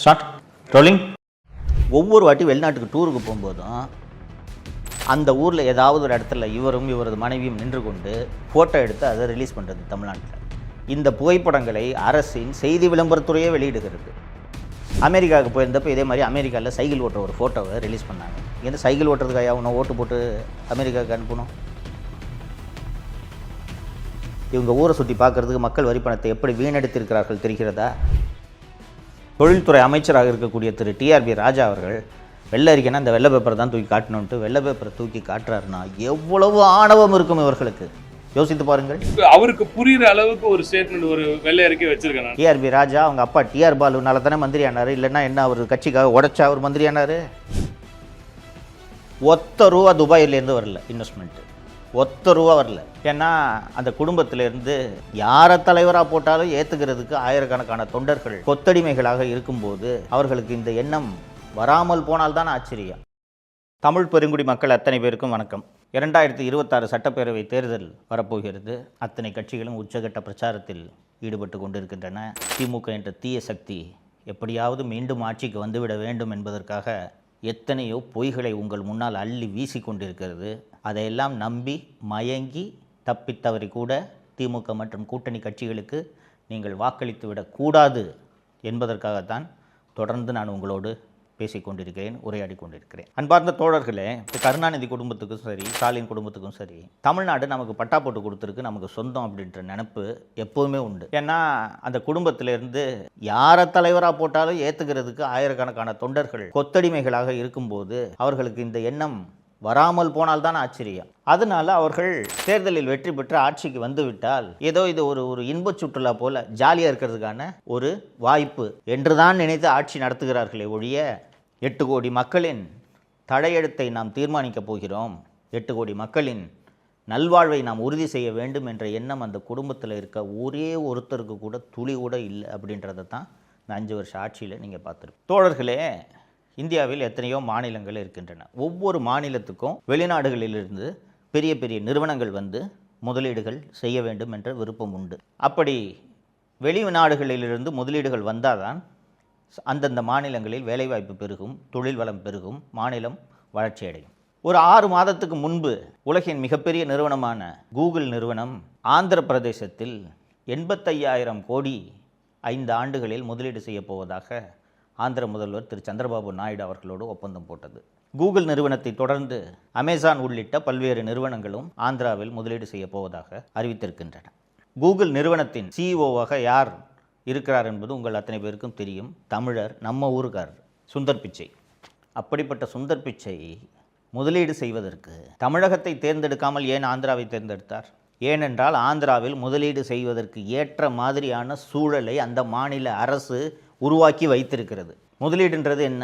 Start rolling. ஒவ்வொரு வாட்டி வெளிநாட்டுக்கு டூருக்கு போகும்போதும் அந்த ஊரில் ஏதாவது ஒரு இடத்துல இவரும் இவரது மனைவியும் நின்று கொண்டு ஃபோட்டோ எடுத்து அதை ரிலீஸ் பண்ணுறது தமிழ்நாட்டில். இந்த புகைப்படங்களை அரசின் செய்தி விளம்பரத்துறையே வெளியிடுகிறது. அமெரிக்காவுக்கு போயிருந்தப்போ இதே மாதிரி அமெரிக்காவில் சைக்கிள் ஓட்டுற ஒரு ஃபோட்டோவை ரிலீஸ் பண்ணாங்க. எந்த சைக்கிள் ஓட்டுறதுக்காக அவனை ஓட்டு போட்டு அமெரிக்காவுக்கு அனுப்பணும்? இவங்க ஊரை சுற்றி பார்க்குறதுக்கு மக்கள் வரி பணத்தை எப்படி வீணடித்திருக்கிறார்கள் தெரிகிறதா? தொழில்துறை அமைச்சராக இருக்கக்கூடிய திரு டிஆர்பி ராஜா அவர்கள் வெள்ளை அறிக்கைன்னா இந்த வெள்ளை பேப்பரை தான் தூக்கி காட்டணுன்ட்டு வெள்ளை பேப்பரை தூக்கி காட்டுறாருன்னா எவ்வளவு ஆணவம் இருக்கும் இவர்களுக்கு, யோசித்து பாருங்கள். அவருக்கு புரியுற அளவுக்கு ஒரு ஸ்டேட்மெண்ட், ஒரு வெள்ளை அறிக்கை வச்சிருக்கேன். டிஆர்பி ராஜா அவங்க அப்பா டிஆர் பாலுனால தானே மந்திரி ஆனார், இல்லைன்னா என்ன அவர் கட்சிக்காக உடைச்சா அவர் மந்திரி ஆனார்? ஒத்த ரூபா துபாயிலேருந்து வரல இன்வெஸ்ட்மெண்ட்டு, ஒத்த ரூபா வரல. ஏன்னா அந்த குடும்பத்திலேருந்து யாரை தலைவராக போட்டாலும் ஏற்றுக்கிறதுக்கு ஆயிரக்கணக்கான தொண்டர்கள் கொத்தடிமைகளாக இருக்கும்போது அவர்களுக்கு இந்த எண்ணம் வராமல் போனால்தான் ஆச்சரியம். தமிழ் பெருங்குடி மக்கள் அத்தனை பேருக்கும் வணக்கம். 2026 சட்டப்பேரவை தேர்தல் வரப்போகிறது. அத்தனை கட்சிகளும் உச்சகட்ட பிரச்சாரத்தில் ஈடுபட்டு கொண்டிருக்கின்றன. திமுக என்ற தீய சக்தி எப்படியாவது மீண்டும் ஆட்சிக்கு வந்துவிட வேண்டும் என்பதற்காக எத்தனையோ பொய்களை உங்கள் முன்னால் அள்ளி வீசி கொண்டிருக்கிறது. அதையெல்லாம் நம்பி மயங்கி தப்பித்தவரை கூட திமுக மற்றும் கூட்டணி கட்சிகளுக்கு நீங்கள் வாக்களித்து விடக்கூடாது என்பதற்காகத்தான் தொடர்ந்து நான் உங்களோடு பேசிக்கொண்டிருக்கிறேன், உரையாடி கொண்டிருக்கிறேன். அன்பார்ந்த தோழர்களே, கருணாநிதி குடும்பத்துக்கும் சரி, ஸ்டாலின் குடும்பத்துக்கும் சரி, தமிழ்நாடு நமக்கு பட்டா போட்டு கொடுத்துருக்கு, நமக்கு சொந்தம் அப்படின்ற நினைப்பு எப்போவுமே உண்டு. ஏன்னா அந்த குடும்பத்திலேருந்து யாரை தலைவராக போட்டாலும் ஏற்றுக்கிறதுக்கு ஆயிரக்கணக்கான தொண்டர்கள் கொத்தடிமைகளாக இருக்கும்போது அவர்களுக்கு இந்த எண்ணம் வராமல் போனால்தான் ஆச்சரியம். அதனால அவர்கள் தேர்தலில் வெற்றி பெற்று ஆட்சிக்கு வந்துவிட்டால் ஏதோ இது ஒரு இன்பச் சுற்றுலா போல ஜாலியாக இருக்கிறதுக்கான ஒரு வாய்ப்பு என்றுதான் நினைத்து ஆட்சி நடத்துகிறார்களே ஒழிய 8 கோடி மக்களின் தலையெழுத்தை நாம் தீர்மானிக்கப் போகிறோம், 8 கோடி மக்களின் நல்வாழ்வை நாம் உறுதி செய்ய வேண்டும் என்ற எண்ணம் அந்த குடும்பத்தில் இருக்க ஒரே ஒருத்தருக்கு கூட துளி கூட இல்லை. அப்படின்றத தான் இந்த 5 வருஷ ஆட்சியில் நீங்கள் பார்த்துருப்போம். தோழர்களே, இந்தியாவில் எத்தனையோ மாநிலங்கள் இருக்கின்றன. ஒவ்வொரு மாநிலத்துக்கும் வெளிநாடுகளிலிருந்து பெரிய பெரிய நிறுவனங்கள் வந்து முதலீடுகள் செய்ய வேண்டும் என்ற விருப்பம் உண்டு. அப்படி வெளிநாடுகளிலிருந்து முதலீடுகள் வந்தால் தான் அந்தந்த மாநிலங்களில் வேலைவாய்ப்பு பெருகும், தொழில் வளம் பெருகும், மாநிலம் வளர்ச்சி அடையும். ஒரு 6 மாதத்துக்கு முன்பு உலகின் மிகப்பெரிய நிறுவனமான கூகுள் நிறுவனம் ஆந்திர பிரதேசத்தில் 85,000 கோடி 5 ஆண்டுகளில் முதலீடு செய்ய போவதாக ஆந்திர முதல்வர் திரு சந்திரபாபு நாயுடு அவர்களோடு ஒப்பந்தம் போட்டது. கூகுள் நிறுவனத்தை தொடர்ந்து அமேசான் உள்ளிட்ட பல்வேறு நிறுவனங்களும் ஆந்திராவில் முதலீடு செய்ய போவதாக அறிவித்திருக்கின்றன. கூகுள் நிறுவனத்தின் சிஇஓவாக யார் இருக்கிறார் என்பது உங்கள் அத்தனை பேருக்கும் தெரியும். தமிழர், நம்ம ஊருக்காரர், சுந்தர் பிச்சை. அப்படிப்பட்ட சுந்தர் பிச்சை முதலீடு செய்வதற்கு தமிழகத்தை தேர்ந்தெடுக்காமல் ஏன் ஆந்திராவை தேர்ந்தெடுத்தார்? ஏனென்றால் ஆந்திராவில் முதலீடு செய்வதற்கு ஏற்ற மாதிரியான சூழலை அந்த மாநில அரசு உருவாக்கி வைத்திருக்கிறது. முதலீடுன்றது என்ன?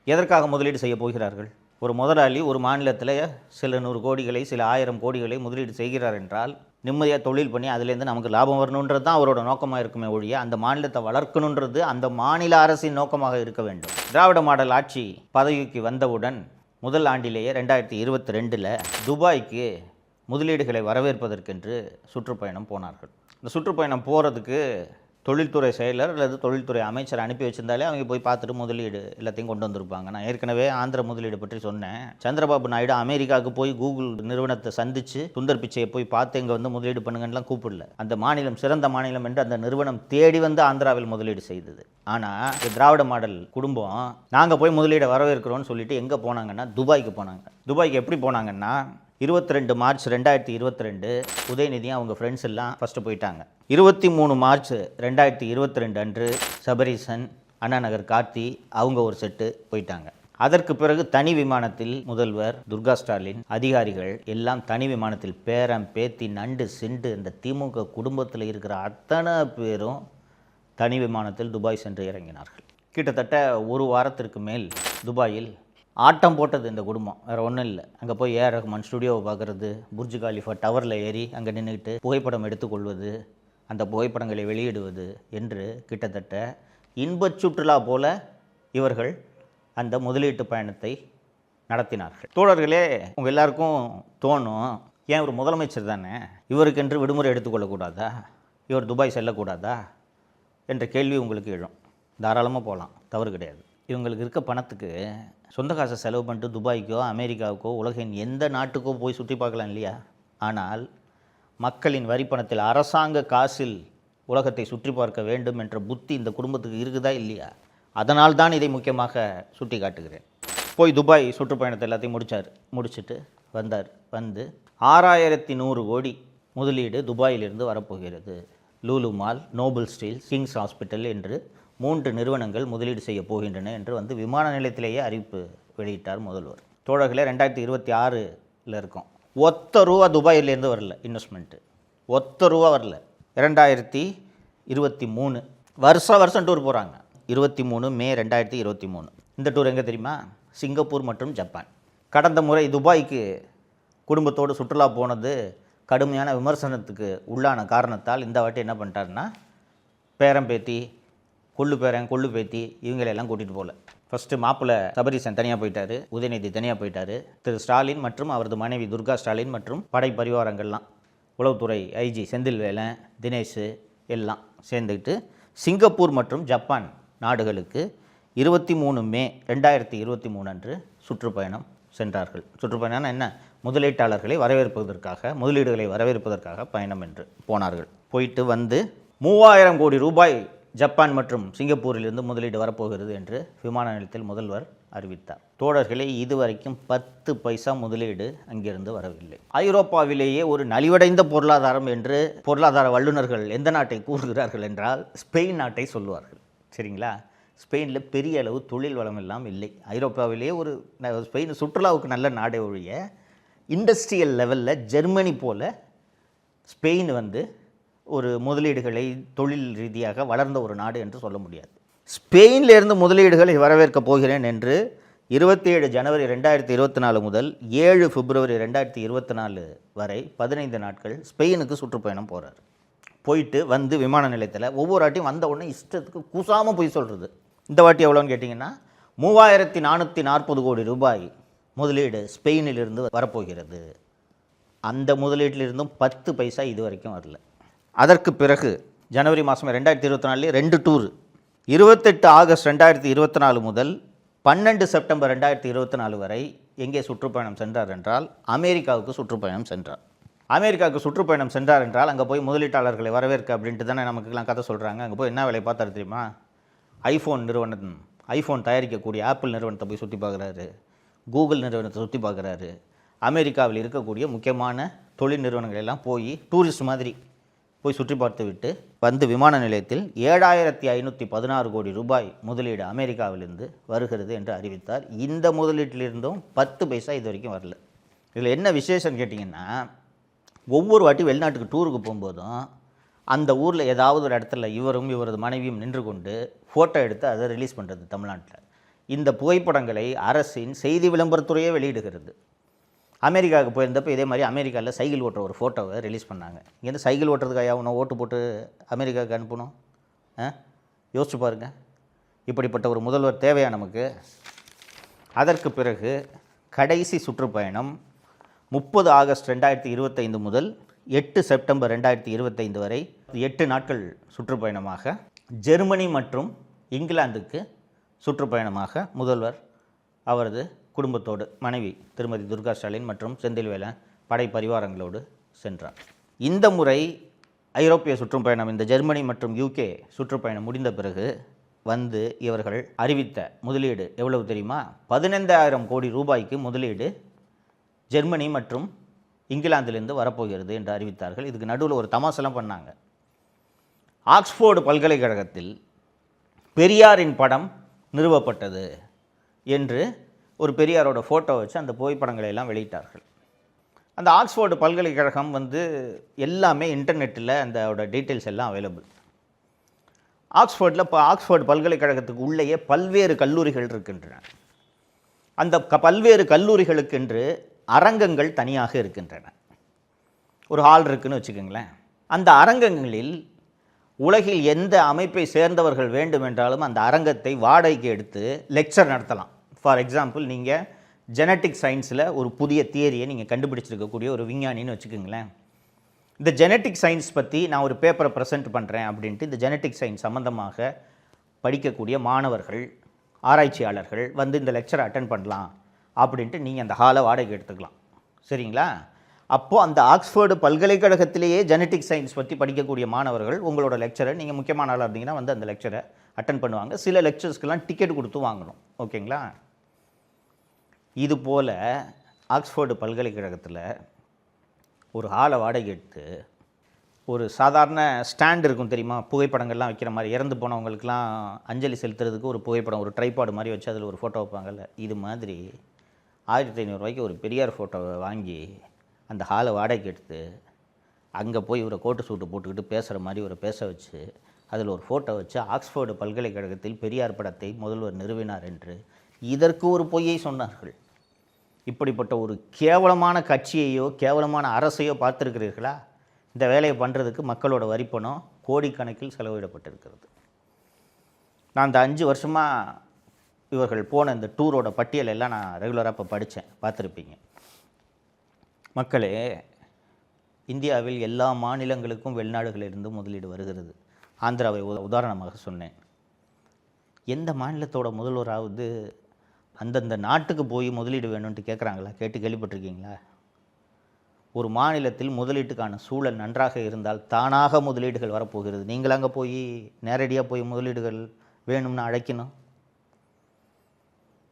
எதற்காக முதலீடு செய்ய போகிறார்கள்? ஒரு முதலாளி ஒரு மாநிலத்தில் சில 100 கோடிகளை, சில 1000 கோடிகளை முதலீடு செய்கிறார் என்றால் நிம்மதியாக தொழில் பண்ணி அதுலேருந்து நமக்கு லாபம் வரணுன்றது தான் அவரோட நோக்கமாக இருக்குமே ஒழிய அந்த மாநிலத்தை வளர்க்கணுன்றது அந்த மாநில அரசின் நோக்கமாக இருக்க வேண்டும். திராவிட மாடல் ஆட்சி பதவிக்கு வந்தவுடன் முதல் ஆண்டிலேயே 2022 துபாய்க்கு முதலீடுகளை வரவேற்பதற்கென்று சுற்றுப்பயணம் போனார்கள். இந்த சுற்றுப்பயணம் போகிறதுக்கு தொழில்துறை செயலர் அல்லது தொழில்துறை அமைச்சர் அனுப்பி வச்சிருந்தாலே அவங்க போய் பார்த்துட்டு முதலீடு எல்லாத்தையும் கொண்டு வந்திருப்பாங்க. நான் ஏற்கனவே ஆந்திர முதலீடு பற்றி சொன்னேன். சந்திரபாபு நாயுடு அமெரிக்காவுக்கு போய் கூகுள் நிறுவனத்தை சந்தித்து சுந்தர் பிச்சையை போய் பார்த்து இங்கே வந்து முதலீடு பண்ணுங்கலாம் கூப்பிடல. அந்த மாநிலம் சிறந்த மாநிலம் என்று அந்த நிறுவனம் தேடி வந்து ஆந்திராவில் முதலீடு செய்தது. ஆனால் திராவிட மாடல் குடும்பம் நாங்கள் போய் முதலீடை வரவேற்கிறோன்னு சொல்லிட்டு எங்கே போனாங்கன்னா துபாய்க்கு போனாங்க. துபாய்க்கு எப்படி போனாங்கன்னா 22 மார்ச் 2022 உதயநிதியும் அவங்க ஃப்ரெண்ட்ஸ் எல்லாம் ஃபஸ்ட்டு போயிட்டாங்க. 23 மார்ச் 2022 அன்று சபரீசன், அண்ணா நகர் கார்த்தி அவங்க ஒரு செட்டு போயிட்டாங்க. அதற்கு பிறகு தனி விமானத்தில் முதல்வர், துர்கா ஸ்டாலின், அதிகாரிகள் எல்லாம் தனி விமானத்தில் பேரம் பேத்தி நண்டு சிண்டு இந்த திமுக குடும்பத்தில் இருக்கிற அத்தனை பேரும் தனி விமானத்தில் துபாய் சென்று இறங்கினார்கள். கிட்டத்தட்ட ஒரு வாரத்திற்கு மேல் துபாயில் ஆட்டம் போட்டது இந்த குடும்பம், வேறு ஒன்றும் இல்லை. அங்கே போய் ஏஆர் ரஹ்மான் ஸ்டுடியோவை பார்க்குறது, புர்ஜ் காலிஃபா டவரில் ஏறி அங்கே நின்றுக்கிட்டு புகைப்படம் எடுத்துக்கொள்வது, அந்த புகைப்படங்களை வெளியிடுவது என்று கிட்டத்தட்ட இன்பச் சுற்றுலா போல இவர்கள் அந்த முதலீட்டு பயணத்தை நடத்தினார்கள். தோழர்களே, உங்கள் எல்லாருக்கும் தோணும், ஏன் ஒரு முதலமைச்சர் தானே, இவருக்கென்று விடுமுறை எடுத்துக்கொள்ளக்கூடாதா, இவர் துபாய் செல்லக்கூடாதா என்ற கேள்வி உங்களுக்கு எழும். தாராளமாக போகலாம். தவறு கிடையாது. இவங்களுக்கு இருக்க பணத்துக்கு சொந்த காசை செலவு பண்ணிட்டு துபாய்க்கோ அமெரிக்காவுக்கோ உலகின் எந்த நாட்டுக்கோ போய் சுற்றி பார்க்கலாம் இல்லையா? ஆனால் மக்களின் வரி பணத்தில் அரசாங்க காசில் உலகத்தை சுற்றி பார்க்க வேண்டும் என்ற புத்தி இந்த குடும்பத்துக்கு இருக்குதா இல்லையா? அதனால் தான் இதை முக்கியமாக சுட்டி காட்டுகிறேன். போய் துபாய் சுற்றுப்பயணத்தை எல்லாத்தையும் முடிச்சுட்டு வந்தார். வந்து 6100 கோடி முதலீடு துபாயிலிருந்து வரப்போகிறது. Lulu mall, Nobel steel, Kings hospital என்று 3 நிறுவனங்கள் முதலீடு செய்ய போகின்றன என்று வந்து விமான நிலையத்திலேயே அறிவிப்பு வெளியிட்டார் முதல்வர். தோழர்களே, 2026 இருக்கோம். ஒத்த ரூபா துபாயிலேருந்து வரல இன்வெஸ்ட்மெண்ட்டு, ஒத்த ரூபா வரல. 2023 வருஷம் டூர் போகிறாங்க. 23 மே 2023. இந்த டூர் எங்கே தெரியுமா? சிங்கப்பூர் மற்றும் ஜப்பான். கடந்த முறை துபாய்க்கு குடும்பத்தோடு சுற்றுலா போனது கடுமையான விமர்சனத்துக்கு உள்ளான காரணத்தால் இந்த வாட்டி என்ன பண்ணிட்டாருன்னா, பேரம்பேத்தி, கொள்ளு பேரன், கொள்ளு பேத்தி இவங்களெல்லாம் கூட்டிகிட்டு போகல. ஃபஸ்ட்டு மாப்பிள்ளை சபரீசன் தனியாக போயிட்டார், உதயநிதி தனியாக போயிட்டார். திரு ஸ்டாலின் மற்றும் அவரது மனைவி துர்கா ஸ்டாலின் மற்றும் படை பரிவாரங்கள்லாம், உளவுத்துறை ஐஜி செந்தில்வேலன், தினேஷ் எல்லாம் சேர்ந்துக்கிட்டு சிங்கப்பூர் மற்றும் ஜப்பான் நாடுகளுக்கு 23 மே 2023 அன்று சுற்றுப்பயணம் சென்றார்கள். சுற்றுப்பயணம் என்ன? முதலீட்டாளர்களை வரவேற்பதற்காக, முதலீடுகளை வரவேற்பதற்காக பயணம் என்று போனார்கள். போயிட்டு வந்து 3000 கோடி ரூபாய் ஜப்பான் மற்றும் சிங்கப்பூரிலிருந்து முதலீடு வரப்போகிறது என்று விமான நிலையத்தில் முதல்வர் அறிவித்தார். தோழர்களே, இதுவரைக்கும் 10 பைசா முதலீடு அங்கிருந்து வரவில்லை. ஐரோப்பாவிலேயே ஒரு நலிவடைந்த பொருளாதாரம் என்று பொருளாதார வல்லுநர்கள் எந்த நாட்டை கூறுகிறார்கள் என்றால் ஸ்பெயின் நாட்டை சொல்லுவார்கள். சரிங்களா? ஸ்பெயினில் பெரிய அளவு தொழில் வளம் எல்லாம் இல்லை. ஐரோப்பாவிலேயே ஒரு ஸ்பெயின் சுற்றுலாவுக்கு நல்ல நாடே ஒழிய இண்டஸ்ட்ரியல் லெவலில் ஜெர்மனி போல் ஸ்பெயின் வந்து ஒரு முதலீடுகளை தொழில் ரீதியாக வளர்ந்த ஒரு நாடு என்று சொல்ல முடியாது. ஸ்பெயினிலிருந்து முதலீடுகளை வரவேற்கப் போகிறேன் என்று 27 ஜனவரி 2024 முதல் 7 பிப்ரவரி 2024 வரை 15 நாட்கள் ஸ்பெயினுக்கு சுற்றுப்பயணம் போகிறார். போயிட்டு வந்து விமான நிலையத்தில் ஒவ்வொரு வாட்டியும் வந்த உடனே இஷ்டத்துக்கு கூசாமல் போய் சொல்கிறது. இந்த வாட்டி எவ்வளோன்னு கேட்டிங்கன்னா 3440 கோடி ரூபாய் முதலீடு ஸ்பெயினிலிருந்து வரப்போகிறது. அந்த முதலீட்டிலிருந்தும் 10 பைசா இது வரைக்கும் வரல. அதற்கு பிறகு ஜனவரி மாதம் 2024 2 டூர், 28 ஆகஸ்ட் 2024 முதல் 12 செப்டம்பர் 2024 வரை எங்கே சுற்றுப்பயணம் சென்றார் என்றால் அமெரிக்காவுக்கு சுற்றுப்பயணம் சென்றார். அமெரிக்காவுக்கு சுற்றுப்பயணம் சென்றார் என்றால் அங்கே போய் முதலீட்டாளர்களை வரவேற்க அப்படின்ட்டு தானே நமக்குலாம் கதை சொல்கிறாங்க. அங்கே போய் என்ன வேலையை பார்த்தாரு தெரியுமா? ஐஃபோன் தயாரிக்கக்கூடிய ஆப்பிள் நிறுவனத்தை போய் சுற்றி பார்க்குறாரு, கூகுள் நிறுவனத்தை சுற்றி பார்க்குறாரு. அமெரிக்காவில் இருக்கக்கூடிய முக்கியமான தொழில் நிறுவனங்கள் எல்லாம் போய் டூரிஸ்ட் மாதிரி போய் சுற்றி பார்த்து விட்டு வந்து விமான நிலையத்தில் 7516 கோடி ரூபாய் முதலீடு அமெரிக்காவிலிருந்து வருகிறது என்று அறிவித்தார். இந்த முதலீட்டிலிருந்தும் 10 பைசா இது வரைக்கும் வரல. இதில் என்ன விசேஷம் கேட்டிங்கன்னா, ஒவ்வொரு வாட்டி வெளிநாட்டுக்கு டூருக்கு போகும்போதும் அந்த ஊரில் ஏதாவது ஒரு இடத்துல இவரும் இவரது மனைவியும் நின்று கொண்டு ஃபோட்டோ எடுத்து அதை ரிலீஸ் பண்ணுறது தமிழ்நாட்டில். இந்த புகைப்படங்களை அரசின் செய்தி விளம்பரத்துறையே வெளியிடுகிறது. அமெரிக்காவுக்கு போயிருந்தப்போ இதே மாதிரி அமெரிக்காவில் சைக்கிள் ஓட்டுற ஒரு ஃபோட்டோவை ரிலீஸ் பண்ணாங்க. இங்கேருந்து சைக்கிள் ஓட்டுறதுக்காக அவனை ஓட்டு போட்டு அமெரிக்காவுக்கு அனுப்பணும்? யோசிச்சு பாருங்கள். இப்படிப்பட்ட ஒரு முதல்வர் தேவையா நமக்கு? அதற்கு பிறகு கடைசி சுற்றுப்பயணம் 30 ஆகஸ்ட் 2025 முதல் 8 செப்டம்பர் 2025 வரை 8 நாட்கள் சுற்றுப்பயணமாக ஜெர்மனி மற்றும் இங்கிலாந்துக்கு சுற்றுப்பயணமாக முதல்வர் அவரது குடும்பத்தோடு மனைவி திருமதி துர்கா ஸ்டாலின் மற்றும் செந்தில்வேலன் படை பரிவாரங்களோடு சென்றார். இந்த முறை ஐரோப்பிய சுற்றுப்பயணம், இந்த ஜெர்மனி மற்றும் UK சுற்றுப்பயணம் முடிந்த பிறகு வந்து இவர்கள் அறிவித்த முதலீடு எவ்வளவு தெரியுமா? 15000 கோடி ரூபாய்க்கு முதலீடு ஜெர்மனி மற்றும் இங்கிலாந்திலிருந்து வரப்போகிறது என்று அறிவித்தார்கள். இதுக்கு நடுவில் ஒரு தமாசெல்லாம் பண்ணாங்க. ஆக்ஸ்போர்டு பல்கலைக்கழகத்தில் பெரியாரின் படம் நிறுவப்பட்டது என்று ஒரு பெரியாரோட ஃபோட்டோ வச்சு அந்த புகைப்படங்களை எல்லாம் வெளியிட்டார்கள். அந்த ஆக்ஸ்போர்டு பல்கலைக்கழகம் வந்து எல்லாமே இன்டர்நெட்டில் அதோட டீட்டெயில்ஸ் எல்லாம் அவைலபிள். ஆக்ஸ்போர்டு பல்கலைக்கழகத்துக்கு உள்ளேயே பல்வேறு கல்லூரிகள் இருக்கின்றன. அந்த பல்வேறு கல்லூரிகளுக்கென்று அரங்கங்கள் தனியாக இருக்கின்றன. ஒரு ஹால் இருக்குன்னு வச்சுக்கோங்களேன். அந்த அரங்கங்களில் உலகில் எந்த அமைப்பை சேர்ந்தவர்கள் வேண்டுமென்றாலும் அந்த அரங்கத்தை வாடகைக்கு எடுத்து லெக்சர் நடத்தலாம். ஃபார் எக்ஸாம்பிள், நீங்கள் ஜெனட்டிக் சயின்ஸில் ஒரு புதிய தியரியை நீங்கள் கண்டுபிடிச்சிருக்கக்கூடிய ஒரு விஞ்ஞானின்னு வச்சுக்கோங்களேன். இந்த ஜெனட்டிக் சயின்ஸ் பற்றி நான் ஒரு பேப்பரை ப்ரெசென்ட் பண்ணுறேன் அப்படின்ட்டு இந்த ஜெனட்டிக் சயின்ஸ் சம்மந்தமாக படிக்கக்கூடிய மாணவர்கள் ஆராய்ச்சியாளர்கள் வந்து இந்த லெக்சரை அட்டன் பண்ணலாம் அப்படின்ட்டு நீங்கள் அந்த ஹாலை வாடகை எடுத்துக்கலாம். சரிங்களா? அப்போது அந்த ஆக்ஸ்ஃபோர்டு பல்கலைக்கழகத்திலேயே ஜெனட்டிக் சயின்ஸ் பற்றி படிக்கக்கூடிய மாணவர்கள் உங்களோட லெக்சரை, நீங்கள் முக்கியமான ஆளாக இருந்தீங்கன்னா வந்து அந்த லெக்சரை அட்டன் பண்ணுவாங்க. சில லெக்சர்ஸ்க்கெல்லாம் டிக்கெட் கொடுத்து வாங்கணும். ஓகேங்களா? இது போல் ஆக்ஸ்ஃபோர்டு பல்கலைக்கழகத்தில் ஒரு ஹாலை வாடகை எடுத்து ஒரு சாதாரண ஸ்டாண்ட் இருக்கும் தெரியுமா, புகைப்படங்கள்லாம் வைக்கிற மாதிரி, இறந்து போனவங்களுக்கெல்லாம் அஞ்சலி செலுத்துறதுக்கு ஒரு புகைப்படம், ஒரு ட்ரைபாடு மாதிரி வச்சு அதில் ஒரு ஃபோட்டோ வைப்பாங்கல்ல, இது மாதிரி 1500 ரூபாய்க்கு ஒரு பெரியார் ஃபோட்டோவை வாங்கி அந்த ஹாலை வாடகைக்கு எடுத்து அங்கே போய் இவரை கோட்டு சூட்டு போட்டுக்கிட்டு பேசுகிற மாதிரி ஒரு பேச வச்சு அதில் ஒரு ஃபோட்டோ வச்சு ஆக்ஸ்ஃபோர்டு பல்கலைக்கழகத்தில் பெரியார் படத்தை முதல்வர் நிறுவினார் என்று இதற்கு ஒரு பொய்யை சொன்னார்கள். இப்படிப்பட்ட ஒரு கேவலமான கட்சியையோ கேவலமான அரசையோ பார்த்துருக்கிறீர்களா? இந்த வேலையை பண்ணுறதுக்கு மக்களோட வரிப்பணம் கோடிக்கணக்கில் செலவிடப்பட்டிருக்கிறது. நான் இந்த 5 வருஷமாக இவர்கள் போன இந்த டூரோட பட்டியலெல்லாம் நான் ரெகுலராக இப்போ படித்தேன், பார்த்துருப்பீங்க. மக்களே, இந்தியாவில் எல்லா மாநிலங்களுக்கும் வெளிநாடுகளிலிருந்து முதலீடு வருகிறது. ஆந்திராவை உதாரணமாக சொன்னேன். எந்த மாநிலத்தோட முதல்வராவது அந்தந்த நாட்டுக்கு போய் முதலீடு வேணும்ன்ட்டு கேட்குறாங்களா? கேள்விப்பட்டிருக்கீங்களா? ஒரு மாநிலத்தில் முதலீட்டுக்கான சூழல் நன்றாக இருந்தால் தானாக முதலீடுகள் வரப்போகிறது. நீங்கள் அங்கே போய் நேரடியாக போய் முதலீடுகள் வேணும்னு அழைக்கணும்.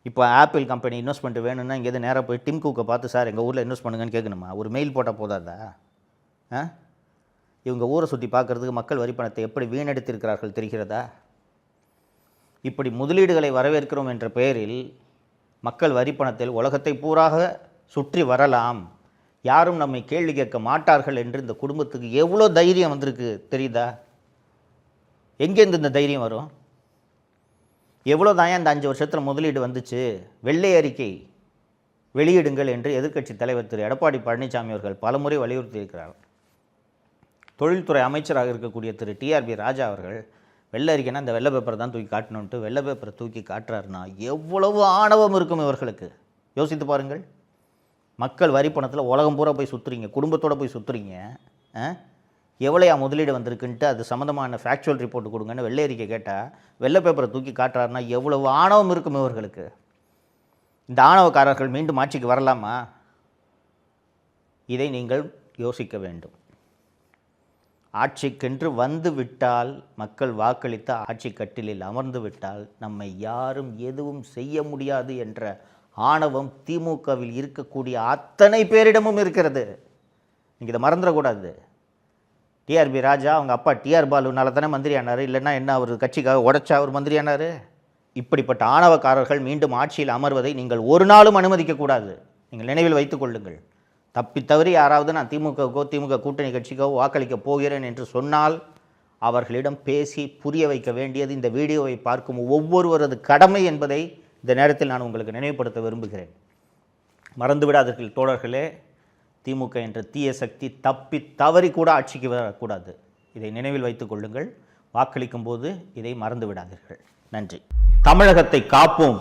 இப்போ ஆப்பிள் கம்பெனி இன்வெஸ்ட்மெண்ட் வேணும்னா இங்கேருந்து நேராக போய் டிம் குக்கை பார்த்து, சார் எங்கள் ஊரில் இன்வெஸ்ட் பண்ணுங்கன்னு கேட்கணுமா? ஒரு மெயில் போட்டால் போதாதா? இவங்க ஊரை சுற்றி பார்க்குறதுக்கு மக்கள் வரி பணத்தை எப்படி வீணடித்திருக்கிறார்கள் தெரிகிறதா? இப்படி முதலீடுகளை வரவேற்கிறோம் என்ற பெயரில் மக்கள் வரி பணத்தில் உலகத்தை பூராக சுற்றி வரலாம், யாரும் நம்மை கேள்வி கேட்க மாட்டார்கள் என்று இந்த குடும்பத்துக்கு எவ்வளோ தைரியம் வந்திருக்கு தெரியுதா? எங்கேருந்து இந்த தைரியம் வரும்? எவ்வளோ தான் இந்த 5 வருஷத்தில் முதலீடு வந்துச்சு? வெள்ளை அறிக்கை வெளியிடுங்கள் என்று எதிர்க்கட்சி தலைவர் திரு எடப்பாடி பழனிசாமி அவர்கள் பலமுறை வலியுறுத்தி இருக்கிறார். தொழில்துறை அமைச்சராக இருக்கக்கூடிய திரு டிஆர்பி ராஜா அவர்கள் வெள்ளை அறிக்கைன்னா இந்த வெள்ளை பேப்பரை தான் தூக்கி காட்டணுன்ட்டு வெள்ளை பேப்பரை தூக்கி காட்டுறாருன்னா எவ்வளவு ஆணவம் இருக்கும் இவர்களுக்கு? யோசித்து பாருங்கள். மக்கள் வரி பணத்தில் உலகம் பூரா போய் சுற்றுறீங்க, குடும்பத்தோடு போய் சுற்றுறீங்க. எவ்வளையா முதலீடு வந்திருக்குன்ட்டு அது சம்மந்தமான ஃபேக்சுவல் ரிப்போர்ட் கொடுங்கன்னு வெள்ளை அறிக்கை கேட்டால் வெள்ளை பேப்பரை தூக்கி காட்டுறாருன்னா எவ்வளவு ஆணவம் இருக்கும் இவர்களுக்கு? இந்த ஆணவக்காரர்கள் மீண்டும் ஆட்சிக்கு வரலாமா? இதை நீங்கள் யோசிக்க வேண்டும். ஆட்சிக்கென்று வந்து விட்டால், மக்கள் வாக்களித்த ஆட்சி கட்டிலில் அமர்ந்து விட்டால் நம்மை யாரும் எதுவும் செய்ய முடியாது என்ற ஆணவம் திமுகவில் இருக்கக்கூடிய அத்தனை பேரிடமும் இருக்கிறது. நீங்கள் இதை மறந்துடக்கூடாது. டிஆர்பி ராஜா அவங்க அப்பா டிஆர் பாலுனால தானே மந்திரி ஆனார், இல்லைன்னா என்ன அவர் கட்சிக்காக உடைச்சா அவர் மந்திரி ஆனார்? இப்படிப்பட்ட ஆணவக்காரர்கள் மீண்டும் ஆட்சியில் அமர்வதை நீங்கள் ஒரு நாளும் அனுமதிக்கக்கூடாது. நீங்கள் நினைவில் வைத்துக் கொள்ளுங்கள். தப்பி தவறி யாராவது நான் திமுகவுக்கோ திமுக கூட்டணி கட்சிக்கோ வாக்களிக்க போகிறேன் என்று சொன்னால் அவர்களிடம் பேசி புரிய வைக்க வேண்டியது இந்த வீடியோவை பார்க்கும் ஒவ்வொருவரது கடமை என்பதை இந்த நேரத்தில் நான் உங்களுக்கு நினைவுபடுத்த விரும்புகிறேன். மறந்துவிடாதீர்கள் தோழர்களே, திமுக என்ற தீய சக்தி தப்பி தவறி கூட ஆட்சிக்கு வரக்கூடாது. இதை நினைவில் வைத்துக் கொள்ளுங்கள். வாக்களிக்கும் போது இதை மறந்து விடாதீர்கள். நன்றி. தமிழகத்தை காப்போம்.